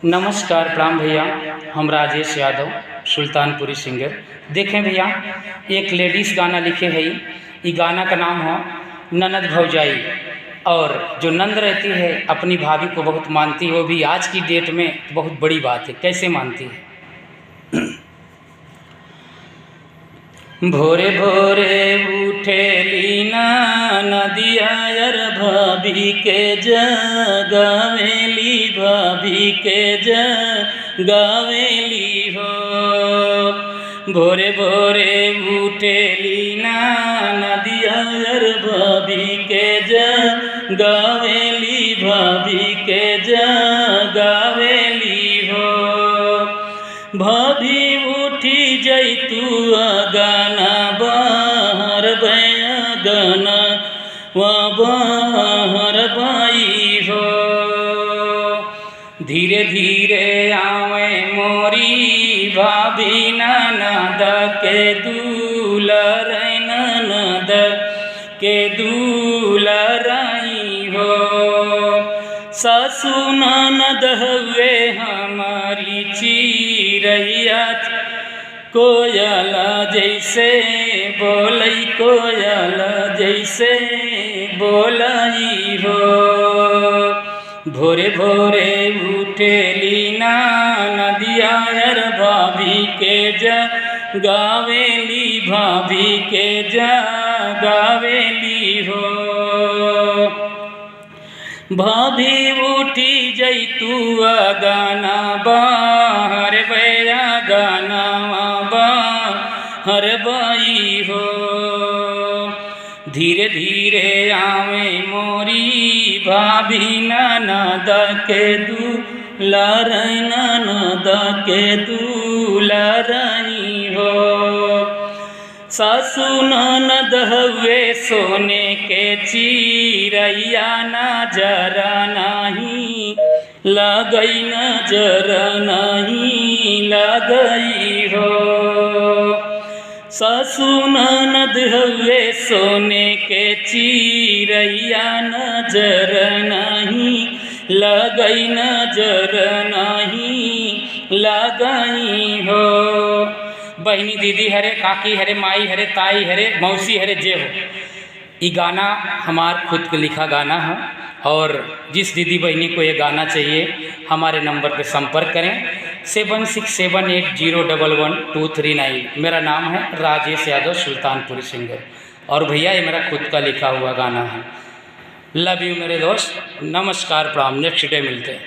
नमस्कार प्रणाम भैया। हम राजेश यादव सुल्तानपुरी सिंगर। देखें भैया, एक लेडीज़ गाना लिखे है। ये गाना का नाम है ननद भौजाई। और जो नंद रहती है अपनी भाभी को बहुत मानती है, वो भी आज की डेट में बहुत बड़ी बात है। कैसे मानती है? भोरे भोरे उठेली नदिया यार भाभी के जगावेली, भाभी के जगावेली हो। भोरे भोरे उठेली नदिया यार भाभी के जगावेली, भाभी के जगावेली हो। भाभी उठी जैतू गाना बाहर भैया गाना वहाँ बाहर बाई हो। धीरे धीरे आवे मोरी भाभी ननद के दूल्हा, ननद के दूल्हाई हो। सासू ननद हुए हमारी चिरैया, कोयला जैसे बोलई, कोयला जैसे बोलई हो। भोरे भोरे उठेली नदिया यार भाभी के जगावेली, भाभी के जगावेली हो। भाभी उठी जैतू गाना बाहर भैया गाना बाहर बाई हो। धीरे धीरे आवे मोरी भाभी ननद के दूल्हा, ननद के दूल्हाई हो। सासू ननद हुए सोने के चिरैया, नजर नहीं लगई, नजर नहीं लगई हो। सासू ननद हुए सोने के चिरैया, नजर नहीं लगई, नजर नहीं लगई हो। बहनी दीदी हरे, काकी हरे, माई हरे, ताई हरे, मौसी हरे, जे हो। ये गाना हमार खुद के लिखा गाना है। और जिस दीदी बहनी को ये गाना चाहिए हमारे नंबर पे संपर्क करें 7678011239। मेरा नाम है राजेश यादव सुल्तानपुरी सिंगर। और भैया ये मेरा खुद का लिखा हुआ गाना है। लव यू मेरे दोस्त। नमस्कार प्रणाम। नेक्स्ट डे मिलते हैं।